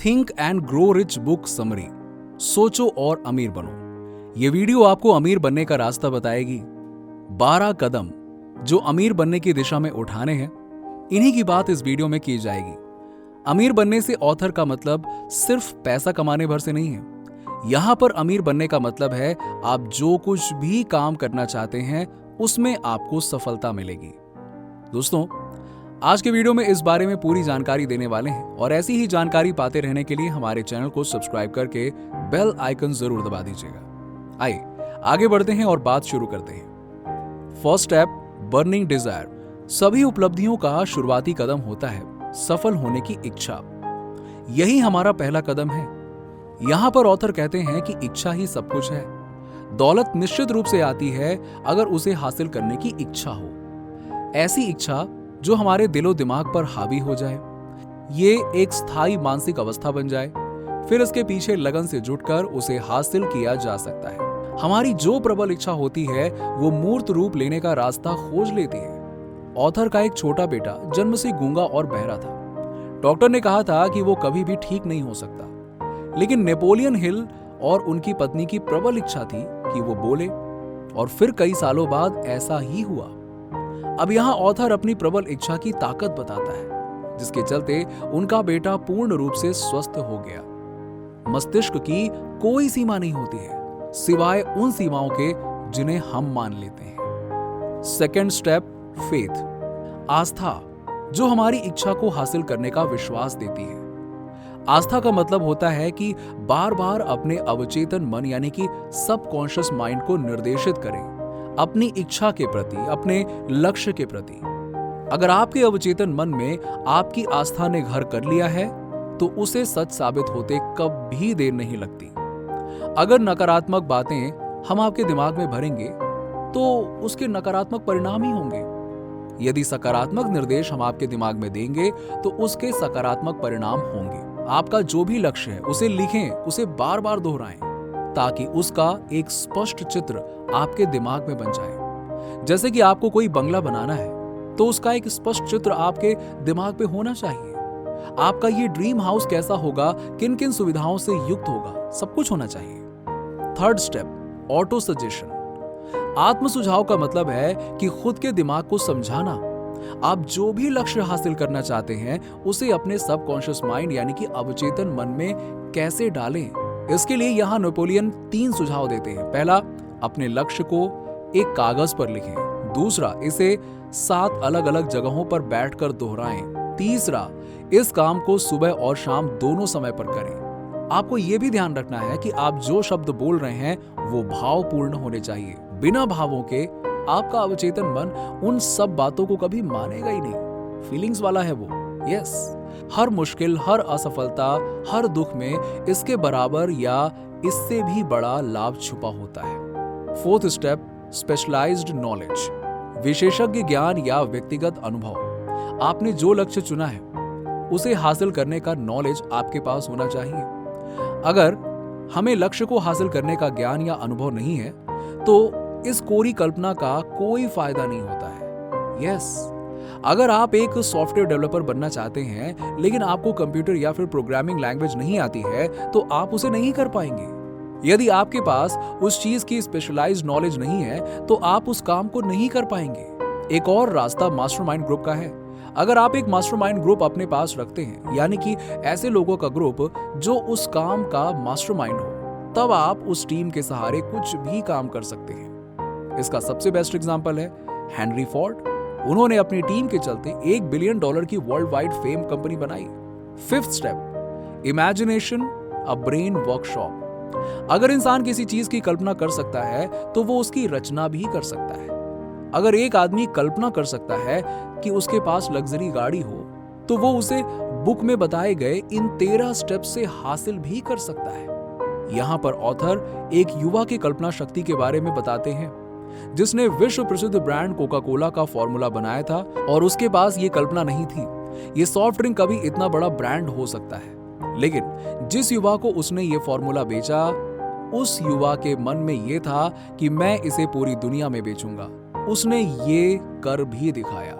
Think and grow rich book summary, सोचो और अमीर बनो। ये वीडियो आपको अमीर बनने का रास्ता बताएगी। 12 कदम जो अमीर बनने की दिशा में उठाने हैं, इन्हीं की बात इस वीडियो में की जाएगी। अमीर बनने से ऑथर का मतलब सिर्फ पैसा कमाने भर से नहीं है। यहां पर अमीर बनने का मतलब है आप जो कुछ भी काम करना चाहते हैं उसमें आपको सफलता मिलेगी। दोस्तों, आज के वीडियो में इस बारे में पूरी जानकारी देने वाले हैं और ऐसी ही जानकारी पाते रहने के लिए हमारे चैनल को सब्सक्राइब करके बेल आइकन जरूर दबा दीजिएगा। आइए आगे बढ़ते हैं और बात शुरू करते हैं। First step, burning desire. सभी उपलब्धियों का शुरुआती कदम होता है सफल होने की इच्छा। यही हमारा पहला कदम है। यहां पर ऑथर कहते हैं कि इच्छा ही सब कुछ है। दौलत निश्चित रूप से आती है अगर उसे हासिल करने की इच्छा हो। ऐसी इच्छा जो हमारे दिलो दिमाग पर हावी हो जाए, ये एक स्थायी मानसिक अवस्था बन जाए, फिर इसके पीछे लगन से जुटकर उसे हासिल किया जा सकता है। हमारी जो प्रबल इच्छा होती है वो मूर्त रूप लेने का रास्ता खोज लेती है। ऑथर का एक छोटा बेटा जन्म से गूंगा और बहरा था। डॉक्टर ने कहा था कि वो कभी भी ठीक नहीं हो सकता, लेकिन नेपोलियन हिल और उनकी पत्नी की प्रबल इच्छा थी कि वो बोले, और फिर कई सालों बाद ऐसा ही हुआ। अब यहां ऑथर अपनी प्रबल इच्छा की ताकत बताता है, जिसके चलते उनका बेटा पूर्ण रूप से स्वस्थ हो गया। मस्तिष्क की कोई सीमा नहीं होती है सिवाय उन सीमाओं के जिन्हें हम मान लेते हैं। Second step, faith. आस्था जो हमारी इच्छा को हासिल करने का विश्वास देती है। आस्था का मतलब होता है कि बार बार अपने अवचेतन मन यानी कि सबकॉन्शियस माइंड को निर्देशित करें अपनी इच्छा के प्रति, अपने लक्ष्य के प्रति। अगर आपके अवचेतन मन में आपकी आस्था ने घर कर लिया है तो उसे सच साबित होते कभी देर नहीं लगती। अगर नकारात्मक बातें हम आपके दिमाग में भरेंगे तो उसके नकारात्मक परिणाम ही होंगे। यदि सकारात्मक निर्देश हम आपके दिमाग में देंगे तो उसके सकारात्मक परिणाम होंगे। आपका जो भी लक्ष्य है उसे लिखें, उसे बार बार दोहराएं ताकि उसका एक स्पष्ट चित्र आपके दिमाग में बन जाए। जैसे कि आपको कोई बंगला बनाना है तो उसका एक स्पष्ट चित्र आपके दिमाग पे होना चाहिए। आपका ये ड्रीम हाउस कैसा होगा, किन किन सुविधाओं से युक्त होगा, सब कुछ होना चाहिए। Third step, auto suggestion. आत्म सुझाव का मतलब है कि खुद के दिमाग को समझाना। आप जो भी लक्ष्य हासिल करना चाहते हैं उसे अपने सबकॉन्शियस माइंड यानी कि अवचेतन मन में कैसे डालें। इसके लिए यहां नेपोलियन 3 सुझाव देते हैं। पहला, अपने लक्ष्य को एक कागज पर लिखें। दूसरा, इसे 7 अलग अलग जगहों पर बैठकर दोहराएं। तीसरा, इस काम को सुबह और शाम दोनों समय पर करें। आपको यह भी ध्यान रखना है कि आप जो शब्द बोल रहे हैं वो भावपूर्ण होने चाहिए। बिना भावों के आपका अवचेतन मन उन सब बातों को कभी मानेगा ही नहीं। फीलिंग्स वाला है वो। यस, हर मुश्किल, हर असफलता, हर दुख में इसके बराबर या इससे भी बड़ा लाभ छुपा होता है। Fourth step, specialised knowledge. विशेषज्ञ ज्ञान या व्यक्तिगत अनुभव। आपने जो लक्ष्य चुना है उसे हासिल करने का नॉलेज आपके पास होना चाहिए। अगर हमें लक्ष्य को हासिल करने का ज्ञान या अनुभव नहीं है तो इस कोरी कल्पना का कोई फायदा नहीं होता है। यस, अगर आप एक सॉफ्टवेयर डेवलपर बनना चाहते हैं लेकिन आपको कंप्यूटर या फिर प्रोग्रामिंग लैंग्वेज नहीं आती है तो आप उसे नहीं कर पाएंगे। यदि आपके पास उस चीज की स्पेशलाइज्ड नॉलेज नहीं है तो आप उस काम को नहीं कर पाएंगे। एक और रास्ता मास्टरमाइंड ग्रुप का है। अगर आप एक मास्टरमाइंड ग्रुप अपने पास रखते हैं, यानी कि ऐसे लोगों का ग्रुप जो उस काम का मास्टरमाइंड हो, तब आप उस टीम के सहारे कुछ भी काम कर सकते हैं। इसका सबसे बेस्ट एग्जांपल है हेनरी फोर्ड। उन्होंने अपनी टीम के चलते $1 बिलियन की वर्ल्ड वाइड फेम कंपनी बनाई। Fifth step, imagination, a brain workshop. अगर इंसान किसी चीज की कल्पना कर सकता है तो वो उसकी रचना भी कर सकता है। अगर एक आदमी कल्पना कर सकता है कि उसके पास लग्जरी गाड़ी हो तो वो उसे बुक में बताए गए इन 13 स्टेप से हासिल भी कर सकता है। यहां पर ऑथर एक युवा की कल्पना शक्ति के बारे में बताते हैं जिसने विश्व प्रसिद्ध ब्रांड कोका कोला का फॉर्मूला बनाया था और उसके पास ये कल्पना नहीं थी ये सॉफ्ट ड्रिंक कभी इतना बड़ा ब्रांड हो सकता है। लेकिन जिस युवा को उसने ये फॉर्मूला बेचा, उस युवा के मन में ये था कि मैं इसे पूरी दुनिया में बेचूंगा। उसने ये कर भी दिखाया।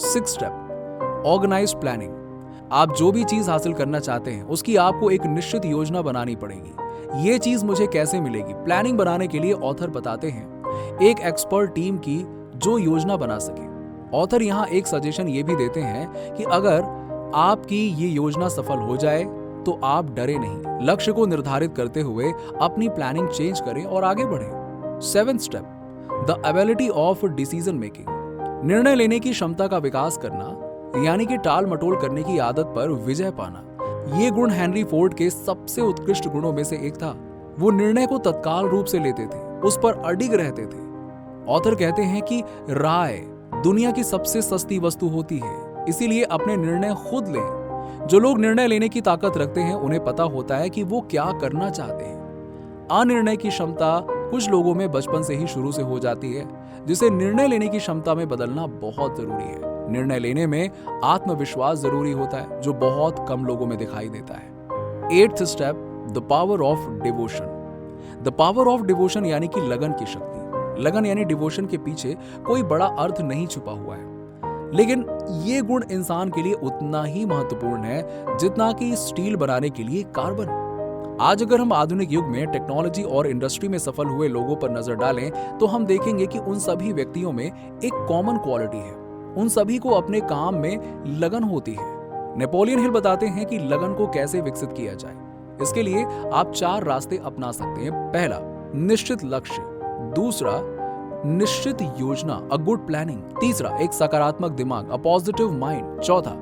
Sixth step, organised planning. आप जो भी चीज हासिल करना चाहते हैं उसकी आपको एक निश्चित योजना बनानी पड़ेगी। ये चीज मुझे कैसे मिलेगी, प्लानिंग बनाने के लिए ऑथर बताते हैं एक एक्सपर्ट टीम की जो योजना बना सके। ऑथर यहाँ एक सजेशन ये भी देते हैं कि अगर आपकी ये योजना सफल हो जाए तो आप डरे नहीं, लक्ष्य को निर्धारित करते हुए अपनी प्लानिंग चेंज करें और आगे बढ़ें। 7th step, the ability of decision making. निर्णय लेने की क्षमता का विकास करना, यानी कि टाल मटोल करने की आदत पर विजय पाना। ये गुण हेनरी फोर्ड के सबसे उत्कृष्ट गुणों में से एक था। वो निर्णय को तत्काल रूप से लेते थे, उस पर अडिग रहते थे। ऑथर कहते हैं कि राय दुनिया की सबसे सस्ती वस्तु होती है, इसीलिए अपने निर्णय खुद लें। जो लोग निर्णय लेने की ताकत रखते हैं उन्हें पता होता है कि वो क्या करना चाहते हैं। अनिर्णय की क्षमता कुछ लोगों में बचपन से ही शुरू से हो जाती है, जिसे निर्णय लेने की क्षमता में बदलना बहुत जरूरी है। निर्णय लेने में आत्मविश्वास जरूरी होता है, जो बहुत कम लोगों में दिखाई देता है। 8th step, the power of devotion. The power of devotion यानी कि लगन की शक्ति। लगन यानी डिवोशन के पीछे कोई बड़ा अर्थ नहीं छुपा हुआ है, लेकिन ये गुण इंसान के लिए उतना ही महत्वपूर्ण है जितना कि स्टील बनाने के लिए कार्बन। आज अगर हम आधुनिक युग में टेक्नोलॉजी और इंडस्ट्री में सफल हुए लोगों पर नजर डालें तो हम देखेंगे कि उन सभी व्यक्तियों में एक कॉमन क्वालिटी है। उन सभी को अपने काम में लगन होती है। नेपोलियन हिल बताते हैं कि लगन को कैसे विकसित किया जाए। इसके लिए आप 4 रास्ते अपना सकते हैं। पहला, निश्चित लक्ष्य। दूसरा, निश्चित योजना, अ गुड प्लानिंग। तीसरा, एक सकारात्मक दिमाग, अ पॉजिटिव माइंड। चौथा,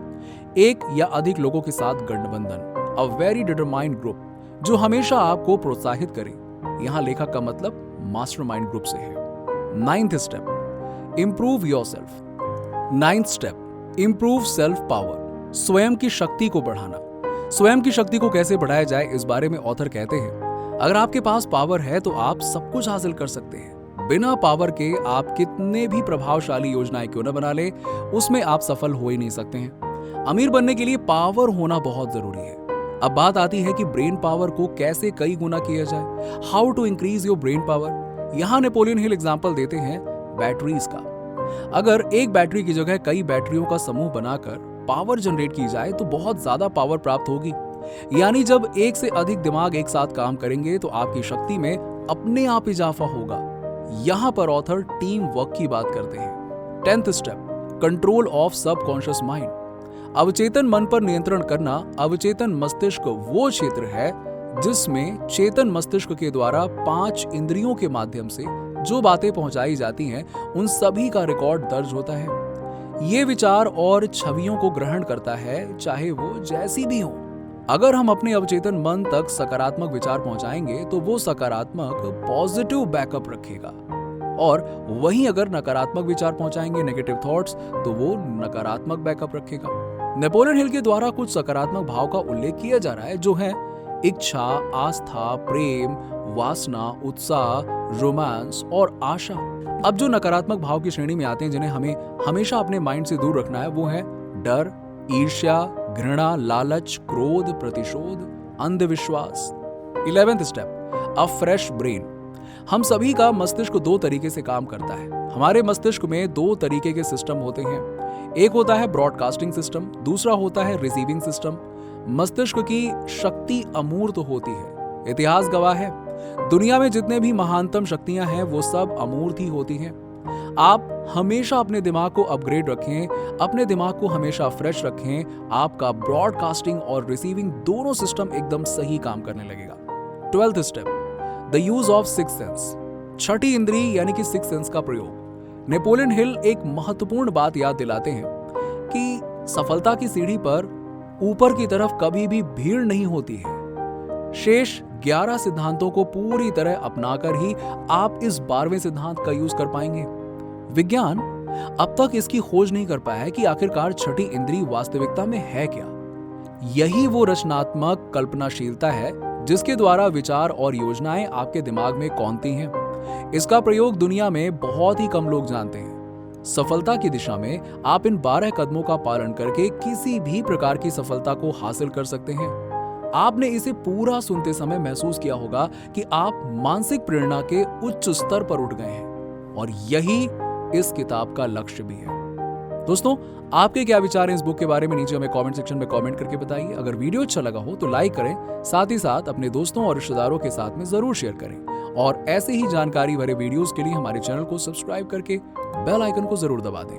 एक या अधिक लोगों के साथ गठबंधन, अ वेरी डिटरमाइंड ग्रुप, जो हमेशा आपको प्रोत्साहित करे। यहां लेखक का मतलब मास्टरमाइंड ग्रुप से है। 9th step, improve yourself. 9th step, improve self power. स्वयं की शक्ति को बढ़ाना। स्वयं की शक्ति को कैसे बढ़ाया जाए, इस बारे में ऑथर कहते हैं, अगर आपके पास पावर है तो आप सब कुछ हासिल कर सकते हैं। बिना पावर के आप कितने भी प्रभावशाली योजनाएं क्यों न बना ले, उसमें आप सफल हो ही नहीं सकते हैं। अमीर बनने के लिए पावर होना बहुत जरूरी है। अब बात आती है कि ब्रेन पावर को कैसे कई गुना किया जाए। How to increase your brain power. यहाँ नेपोलियन हिल एग्जांपल देते हैं बैटरीज का। अगर एक बैटरी की जगह कई बैटरियों का समूह बनाकर पावर जनरेट की जाए तो बहुत ज्यादा पावर प्राप्त होगी। यानी जब एक से अधिक दिमाग एक साथ काम करेंगे तो आपकी शक्ति में अपने आप इजाफा होगा। यहां पर ऑथर टीम वर्क की बात करते हैं। 10th step, control of subconscious mind. अवचेतन मन पर नियंत्रण करना। अवचेतन मस्तिष्क वो क्षेत्र है जिसमें चेतन मस्तिष्क के द्वारा 5 इंद्रियों के माध्यम से जो बातें पहुंचाई जाती हैं उन सभी का रिकॉर्ड दर्ज होता है। ये विचार और छवियों को ग्रहण करता है, चाहे वो जैसी भी हो। अगर हम अपने अवचेतन मन तक सकारात्मक विचार पहुंचाएंगे तो वो सकारात्मक पॉजिटिव बैकअप रखेगा, और वहीं अगर नकारात्मक विचार पहुंचाएंगे, नेगेटिव थॉट्स, तो वो नकारात्मक बैकअप रखेगा। नेपोलियन हिल के द्वारा कुछ सकारात्मक भाव का उल्लेख किया जा रहा है, जो है इच्छा, आस्था, प्रेम, वासना, उत्साह, रोमांस और आशा। अब जो नकारात्मक भाव की श्रेणी में आते हैं, जिन्हें हमें हमेशा अपने माइंड से दूर रखना है, वो है डर, ईर्ष्या, घृणा, लालच, क्रोध, प्रतिशोध, अंधविश्वास। 11th स्टेप, अ फ्रेश ब्रेन। हम सभी का मस्तिष्क 2 तरीके से काम करता है। हमारे मस्तिष्क में 2 तरीके के सिस्टम होते हैं। एक होता है ब्रॉडकास्टिंग सिस्टम, दूसरा होता है रिसीविंग सिस्टम। मस्तिष्क की शक्ति अमूर्त होती है। इतिहास गवाह है, दुनिया में जितने भी महानतम शक्तियां हैं वो सब अमूर्त ही होती हैं। आप हमेशा अपने दिमाग को अपग्रेड रखें, अपने दिमाग को हमेशा फ्रेश रखें। आपका ब्रॉडकास्टिंग और रिसीविंग दोनों सिस्टम एकदम सही काम करने लगेगा। 12th step, the use of sixth sense. छठी इंद्री यानी कि सिक्स्थ सेंस का प्रयोग। नेपोलियन हिल एक महत्वपूर्ण बात याद दिलाते हैं कि सफलता की सीढ़ी पर ऊपर की तरफ कभी भी भीड़ नहीं होती है। शेष 11 सिद्धांतों को पूरी तरह अपनाकर ही आप इस 12वें सिद्धांत का यूज कर पाएंगे। विज्ञान अब तक इसकी खोज नहीं कर पाया है कि आखिरकार छठी इंद्री वास्तविकता में है क्या। यही वो रचनात्मक कल्पनाशीलता है जिसके द्वारा विचार और योजनाएं आपके दिमाग में कौंधती हैं। इसका प्रयोग दुनिया में बहुत ही कम लोग जानते हैं। सफलता की दिशा में आप इन 12 कदमों का पालन करके किसी भी प्रकार की सफलता को हासिल कर सकते हैं। आपने इसे पूरा सुनते समय महसूस किया होगा कि आप मानसिक प्रेरणा के उच्च स्तर पर उठ गए हैं, और यही इस किताब का लक्ष्य भी है। दोस्तों, आपके क्या विचार हैं इस बुक के बारे में नीचे हमें कमेंट सेक्शन में कमेंट करके बताइए। अगर वीडियो अच्छा लगा हो तो लाइक करें, साथ ही साथ अपने दोस्तों और रिश्तेदारों के साथ में जरूर शेयर करें और ऐसे ही जानकारी भरे वीडियोस के लिए हमारे चैनल को सब्सक्राइब करके बेल आइकन को जरूर दबा दें।